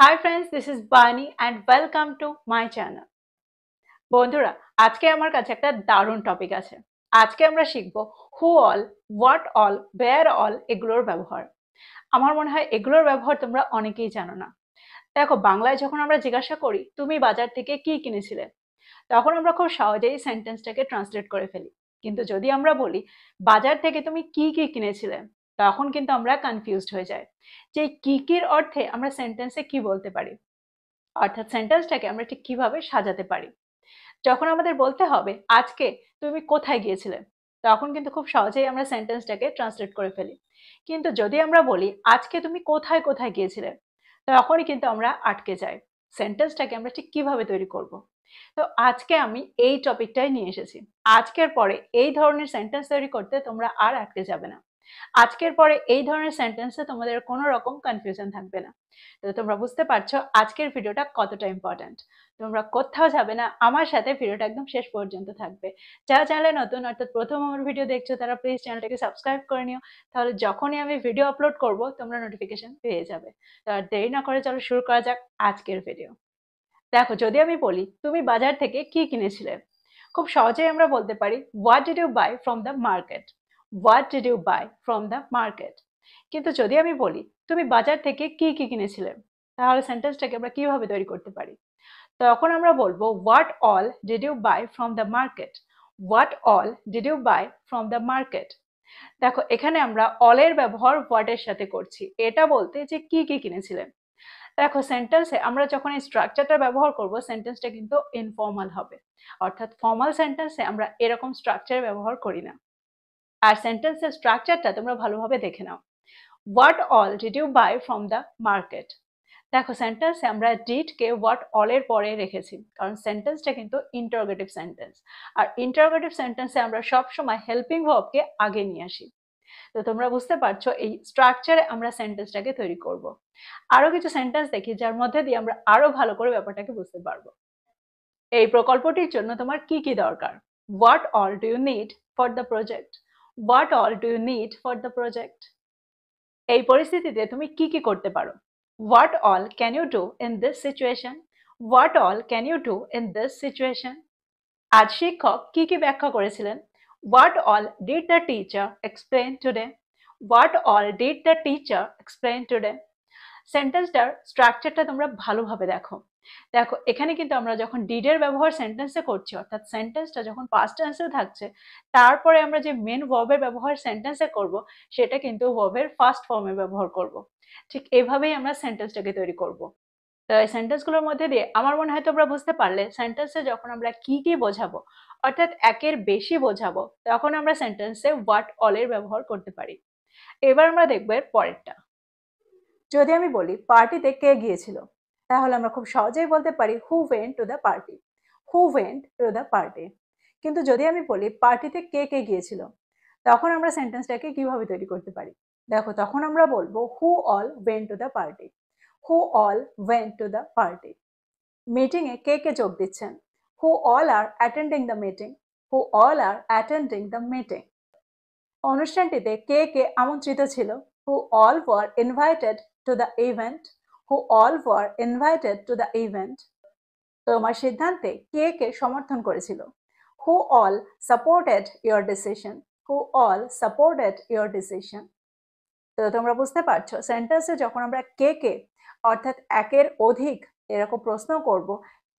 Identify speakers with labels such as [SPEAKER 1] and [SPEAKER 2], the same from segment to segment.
[SPEAKER 1] Hi friends, this is Bani and welcome to my channel. বন্ধুরা, আজকে আমার কাছে একটা দারুণ টপিক আছে। আজকে আমরা শিখব who all, what all, where all এগুলোর ব্যবহার। আমার মনে হয় এগুলোর ব্যবহার তোমরা অনেকেই জানো না। দেখো, বাংলায় যখন আমরা জিজ্ঞাসা করি তুমি বাজার থেকে কি কিনেছিলে, তখন আমরা খুব সহজেই সেন্টেন্সটাকে ট্রান্সলেট করে ফেলি। কিন্তু যদি আমরা বলি বাজার থেকে তুমি কি কি কিনেছিলে, তখন কিন্তু আমরা কনফিউজড হয়ে যাই যে কি কির অর্থে আমরা সেন্টেন্সে কি বলতে পারি, অর্থাৎ সেন্টেন্সটাকে আমরা ঠিক কিভাবে সাজাতে পারি। যখন আমাদের বলতে হবে আজকে তুমি কোথায় গিয়েছিলে, তখন কিন্তু খুব সহজেই আমরা সেন্টেন্সটাকে ট্রান্সলেট করে ফেলি। কিন্তু যদি আমরা বলি আজকে তুমি কোথায় কোথায় গিয়েছিলে, তখনই কিন্তু আমরা আটকে যাই। সেন্টেন্সটাকে আমরা ঠিক কিভাবে তৈরি করব। তো আজকে আমি এই টপিকটাই নিয়ে এসেছি। আজকের পরে এই ধরনের সেন্টেন্স তৈরি করতে তোমরা আর আটকে যাবে না। আজকের পরে এই ধরনের সেন্টেন্সে তোমাদের কোনো রকম কনফিউশন থাকবে না। তো তোমরা বুঝতে পারছো আজকের ভিডিওটা কতটা ইম্পর্ট্যান্ট। তোমরা কোথাও যাবে না, আমার সাথে ভিডিওটা একদম শেষ পর্যন্ত থাকবে। যারা চ্যানেলে নতুন অর্থাৎ প্রথম আমার ভিডিও দেখছো, তারা প্লিজ চ্যানেলটাকে সাবস্ক্রাইব করে নিও। তাহলে যখনই আমি ভিডিও আপলোড করব তোমরা নোটিফিকেশন পেয়ে যাবে। তো আর দেরি না করে চলো শুরু করা যাক আজকের ভিডিও। দেখো, যদি আমি বলি তুমি বাজার থেকে কি কিনেছিলে, খুব সহজেই আমরা বলতে পারি what did you buy from the market. What did you buy from the market. কিন্তু যদি আমি বলি তুমি বাজার থেকে কি কি কিনেছিলে, তাহলে সেন্টেন্সটাকে আমরা কিভাবে তৈরি করতে পারি? তখন আমরা বলবো what all did you buy from the market. What all did you buy from the market. দেখো, এখানে আমরা অলের ব্যবহার হোয়াট এর সাথে করছি, এটা বলতে যে কি কি কিনেছিলেন। দেখো, সেন্টেন্সে আমরা যখন এই স্ট্রাকচারটা ব্যবহার করব, সেন্টেন্সটা কিন্তু ইনফর্মাল হবে। অর্থাৎ ফর্মাল সেন্টেন্সে আমরা এরকম স্ট্রাকচার ব্যবহার করি না। আর সেন্টেন্সের স্ট্রাকচারটা তোমরা ভালোভাবে দেখে নাও। What all did you buy from the market. দেখো, সেন্টেন্সে আমরা ডিড কে হোয়াট অল এর পরে রেখেছি, কারণ সেন্টেন্সটা কিন্তু ইন্টারোগেটিভ সেন্টেন্স। আর ইন্টারোগেটিভ সেন্টেন্সে আমরা সবসময় হেল্পিং ভার্বকে আগে নিয়ে আসি। তো তোমরা বুঝতে পারছো এই স্ট্রাকচারে আমরা সেন্টেন্সটাকে তৈরি করব। আরো কিছু সেন্টেন্স দেখি যার মধ্যে দিয়ে আমরা আরো ভালো করে ব্যাপারটাকে বুঝতে পারবো। এই প্রকল্পটির জন্য তোমার কি কি দরকার? What all do you need for the project. What all do you need for the project. এই পরিস্থিতিতে তুমি কি কি করতে পারো? What all can you do in this situation. What all can you do in this situation. আজ শিক্ষক কি কি ব্যাখ্যা করেছিলেন? What all did the teacher explain today. What all did the teacher explain today. সেন্টেন্সটার স্ট্রাকচারটা তোমরা ভালোভাবে দেখো। দেখো, এখানে কিন্তু আমরা যখন ডিডের ব্যবহার সেন্টেন্সে করছি, অর্থাৎ সেন্টেন্সটা যখন পাস্ট টেন্সে থাকছে, তারপরে আমরা যে মেন ভার্বের ব্যবহার সেন্টেন্সে করব, সেটা কিন্তু ভার্বের ফার্স্ট ফর্মে ব্যবহার করব। ঠিক এভাবেই আমরা সেন্টেন্সটাকে তৈরি করব। তো এই সেন্টেন্সগুলোর মধ্যে দিয়ে আমার মনে হয় তোমরা বুঝতে পারলে সেন্টেন্সে যখন আমরা কি কি বোঝাবো, অর্থাৎ একের বেশি বোঝাবো, তখন আমরা সেন্টেন্সে হোয়াট অল এর ব্যবহার করতে পারি। এবার আমরা দেখবো এর পরেরটা। যদি আমি বলি পার্টিতে কে গিয়েছিল, তাহলে আমরা খুব সহজেই বলতে পারি হু went to the party. Who went to the party. কিন্তু যদি আমি বলি পার্টিতে কে কে গিয়েছিল, তখন আমরা সেন্টেন্সটাকে কিভাবে তৈরি করতে পারি? দেখো, তখন আমরা বলবো who all went to the party. Who all went to the party. Meeting এ কে কে যোগ দিচ্ছেন? Who all are attending the meeting. Who all are attending the meeting. অনুষ্ঠানটিতে কে কে আমন্ত্রিত ছিল? Who all were invited to the event. Who all were invited to the event. তোমার সিদ্ধান্তে কে কে সমর্থন করেছিল? Who all supported your decision. Who all supported your decision. তো তোমরা বুঝতে পারছো সেন্টেন্সে যখন আমরা কে কে অর্থাৎ একের অধিক এরকম প্রশ্ন করব,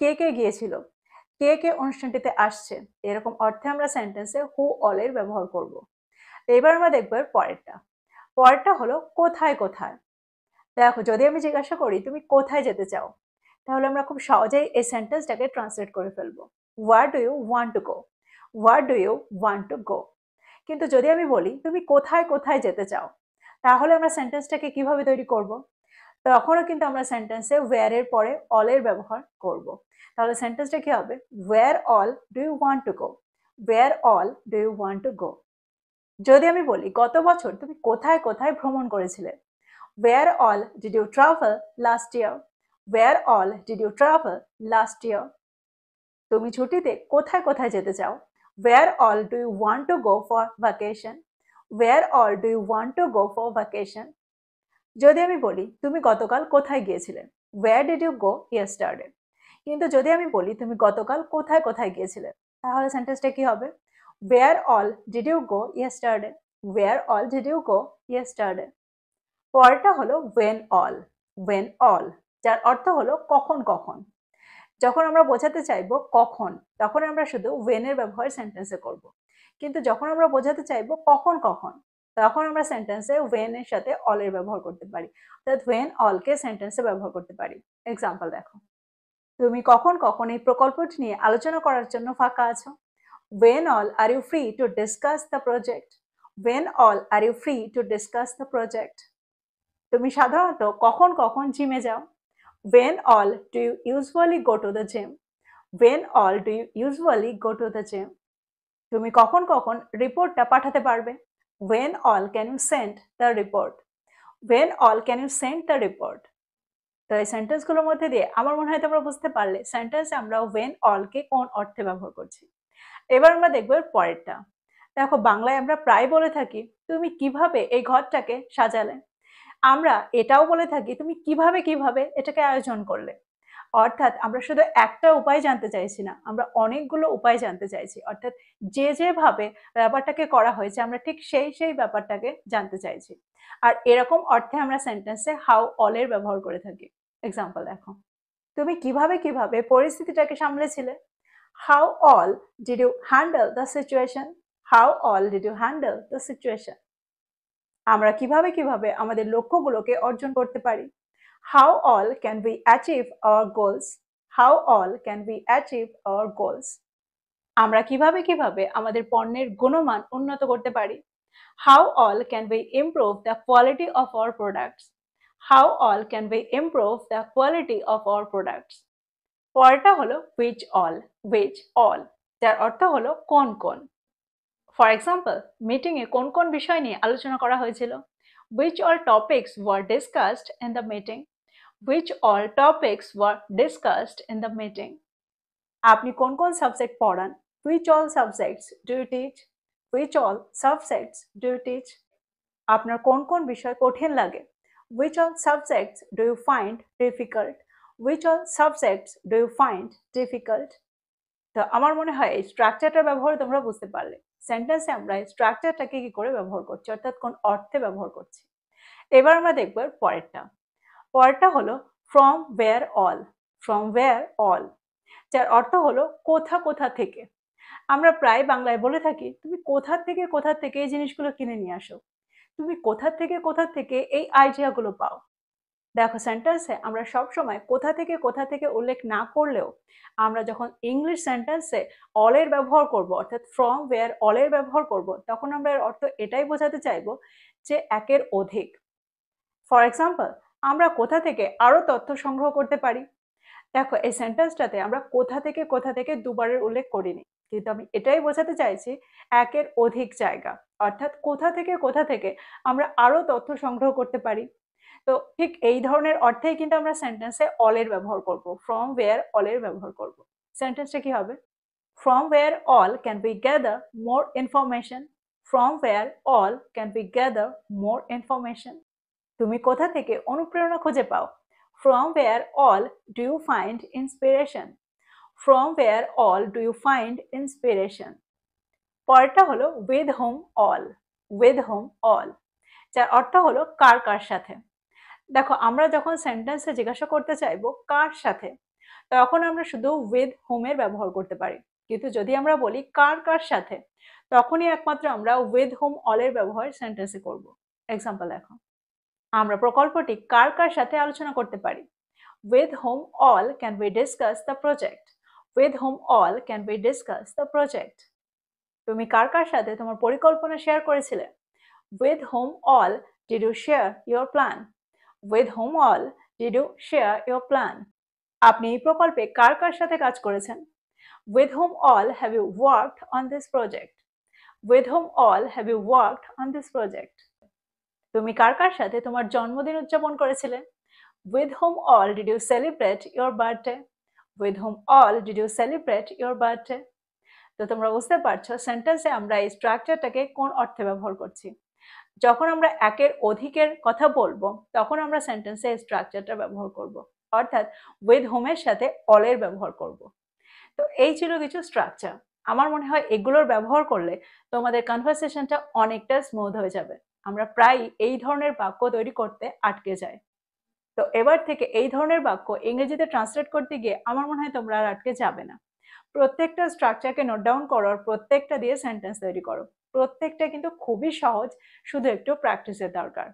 [SPEAKER 1] কে কে গিয়েছিল, কে কে অনুষ্ঠানটিতে আসছে, এরকম অর্থে আমরা সেন্টেন্সে হু অল এর ব্যবহার করব। এবার আমরা দেখবো এর পরেরটা। পরেরটা হলো কোথায় কোথায়। দেখো, যদি আমি জিজ্ঞাসা করি তুমি কোথায় যেতে চাও, তাহলে আমরা খুব সহজেই এই সেন্টেন্সটাকে ট্রান্সলেট করে ফেলবো। Where do you want to go. Where do you want to go. কিন্তু যদি আমি বলি তুমি কোথায় কোথায় যেতে চাও, তাহলে আমরা সেন্টেন্সটাকে কিভাবে তৈরি করব? তখনও কিন্তু আমরা সেন্টেন্সে ওয়্যার এর পরে অল এর ব্যবহার করব। তাহলে সেন্টেন্সটা কি হবে? Where all do you want to go. Where all do you want to go. যদি আমি বলি গত বছর তুমি কোথায় কোথায় ভ্রমণ করেছিলে, where all did you travel last year? where all did you travel last year? তুমি ছুটিতে কোথায় কোথায় যেতে চাও? where all do you want to go for vacation? where all do you want to go for vacation? যদি আমি বলি তুমি গতকাল কোথায় গিয়েছিলে, where did you go yesterday? কিন্তু যদি আমি বলি তুমি গতকাল কোথায় কোথায় গিয়েছিলে, তাহলে সেন্টেন্সটা কি হবে? where all did you go yesterday? where all did you go yesterday? পরেরটা হলো when all, যার অর্থ হলো কখন কখন। যখন আমরা বোঝাতে চাইবো কখন, তখন আমরা শুধু when এর ব্যবহার সেন্টেন্সে করব। কিন্তু যখন আমরা বোঝাতে চাইবো কখন কখন, তখন আমরা সেন্টেন্সে when এর সাথে all এর ব্যবহার করতে পারি, অর্থাৎ when all কে সেন্টেন্সে ব্যবহার করতে পারি। এক্সাম্পল দেখো, তুমি কখন কখন এই প্রকল্পটি নিয়ে আলোচনা করার জন্য ফাঁকা আছো? when all are you free to discuss the project? when all are you free to discuss the project? তুমি সাধারণত কখন কখন জিমে যাও? when all do you usually go to the gym? when all do you usually go to the gym? তুমি কখন কখন রিপোর্টটা পাঠাতে পারবে? when all can you send the report? when all can you send the report? তো এই সেন্টেন্সগুলোর মধ্যে দিয়ে আমার মনে হয় তোমরা বুঝতে পারলে সেন্টেন্সে আমরা when all কে কোন অর্থে ব্যবহার করছি। এবার আমরা দেখব এর পরেরটা। দেখো, বাংলায় আমরা প্রায় বলে থাকি তুমি কিভাবে এই ঘরটাকে সাজালে। আমরা এটাও বলে থাকি তুমি কিভাবে কিভাবে এটাকে আয়োজন করলে। অর্থাৎ আমরা শুধু একটা উপায় জানতে চাইছি না, আমরা অনেকগুলো উপায় জানতে চাইছি। অর্থাৎ যেভাবে ব্যাপারটাকে করা হয়েছে আমরা ঠিক সেই ব্যাপারটাকে জানতে চাইছি। আর এরকম অর্থে আমরা সেন্টেন্সে হাউ অল এর ব্যবহার করে থাকি। এক্সাম্পল দেখো, তুমি কিভাবে কিভাবে পরিস্থিতিটাকে সামলেছিলে? How all did you handle the situation? How all did you handle the situation? আমরা কিভাবে কিভাবে আমাদের লক্ষ্যগুলোকে অর্জন করতে পারি? How all can we achieve our goals? How all can we achieve our goals? আমরা কিভাবে কিভাবে আমাদের পণ্যের গুণমান উন্নত করতে পারি? How all can we improve the quality of our products? How all can we improve the quality of our products? পরেরটা হলো which all, যার অর্থ হলো কোন কোন। ফর এক্সাম্পল, মিটিংয়ে কোন কোন বিষয় নিয়ে আলোচনা করা হয়েছিল? Which all topics were discussed in the meeting? Which all topics were discussed in the meeting? আপনি কোন কোন সাবজেক্ট পড়ান? Which all subjects do you teach? Which all subjects do you teach? আপনার কোন কোন বিষয় কঠিন লাগে? Which all subjects do you find difficult? Which all subjects do you find difficult? তো আমার মনে হয় এই স্ট্রাকচারটার ব্যবহার তোমরা বুঝতে পারলে। সেন্টেন্সে আমরা এই স্ট্রাকচারটাকে কি করে ব্যবহার করছি, অর্থাৎ কোন অর্থে ব্যবহার করছি। এবার আমরা দেখব পরেরটা হলো from where all, যার অর্থ হলো কোথা কোথা থেকে। আমরা প্রায় বাংলায় বলে থাকি তুমি কোথা থেকে এই জিনিসগুলো কিনে নিয়ে আসো, তুমি কোথা থেকে এই আইডিয়াগুলো পাও। দেখো, সেন্টেন্সে আমরা সবসময় কোথা থেকে উল্লেখ না করলেও আমরা যখন ইংলিশ সেন্টেন্সে অল এর ব্যবহার করব, অর্থাৎ ফ্রম ওয়্যার অল এর ব্যবহার করব, তখন আমরা এর অর্থ এটাই বোঝাতে চাইবো যে একের অধিক। ফর এক্সাম্পল, আমরা কোথা থেকে আরো তথ্য সংগ্রহ করতে পারি? দেখো, এই সেন্টেন্সটাতে আমরা কোথা থেকে দুবারের উল্লেখ করিনি, কিন্তু আমি এটাই বোঝাতে চাইছি একের অধিক জায়গা, অর্থাৎ কোথা থেকে আমরা আরো তথ্য সংগ্রহ করতে পারি। তো ঠিক এই ধরনের অর্থেই কিন্তু আমরা সেন্টেন্সে অল এর ব্যবহার করব, ফ্রম ওয়্যার অল এর ব্যবহার করব। সেন্টেন্সটা কি হবে? From where all can be gather more information. From where all can be gather more information. তুমি কোথা থেকে অনুপ্রেরণা খুঁজে পাও? From where all do you find inspiration? From where all do you find inspiration? পরেরটা হলো with whom all, যার অর্থ হলো কার কার সাথে। দেখো, আমরা যখন সেন্টেন্সে জিজ্ঞাসা করতে চাইবো কার সাথে, তখন আমরা শুধু with whom এর ব্যবহার করতে পারি। কিন্তু যদি আমরা বলি কার কার সাথে, তখনই একমাত্র আমরা with whom all এর ব্যবহার সেন্টেন্সে করব। এক্সাম্পল দেখো, আমরা প্রকল্পটি কার কার সাথে আলোচনা করতে পারি? With whom all can we discuss the project? With whom all can we discuss the project? তুমি কার কার সাথে তোমার পরিকল্পনা শেয়ার করেছিলে? With whom all did you share your plan? With whom all did you share your plan? আপনি এই প্রকল্পে কার কার সাথে কাজ করেছেন? With whom all have you worked on this project? With whom all have you worked on this project? তুমি কার কার সাথে তোমার জন্মদিন উদযাপন করেছিলে? With whom all did you celebrate your birthday? With whom all did you celebrate your birthday? তো তোমরা বুঝতে পারছো সেন্টেন্সে আমরা এই স্ট্রাকচারটাকে কোন অর্থে ব্যবহার করছি। যখন আমরা একের অধিকের কথা বলবো, তখন আমরা সেন্টেন্সে এই স্ট্রাকচারটা ব্যবহার করব। অর্থাৎ উইথ হোমের সাথে অলের ব্যবহার করব। তো এই ছিল কিছু স্ট্রাকচার। আমার মনে হয় এগুলোর ব্যবহার করলে তোমাদের কনভারসেশনটা অনেকটা স্মুথ হয়ে যাবে। আমরা প্রায় এই ধরনের বাক্য তৈরি করতে আটকে যাই। তো এবার থেকে এই ধরনের বাক্য ইংরেজিতে ট্রান্সলেট করতে গিয়ে আমার মনে হয় তোমরা আর আটকে যাবে না। প্রত্যেকটা স্ট্রাকচারকে নোট ডাউন করো আর প্রত্যেকটা দিয়ে সেন্টেন্স তৈরি করো। প্রত্যেকটা কিন্তু খুবই সহজ, শুধু একটু প্র্যাকটিসের দরকার।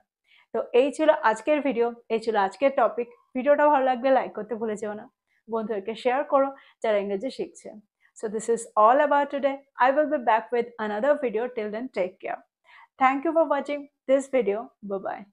[SPEAKER 1] তো এই ছিল আজকের ভিডিও, এই ছিল আজকের টপিক। ভিডিওটা ভালো লাগলে লাইক করতে ভুলে যেও না, বন্ধুদেরকে শেয়ার করো যারা ইংরেজি শিখছে। So this is all about today. I will be back with another video. Till then, take care. Thank you for watching this video. Bye bye.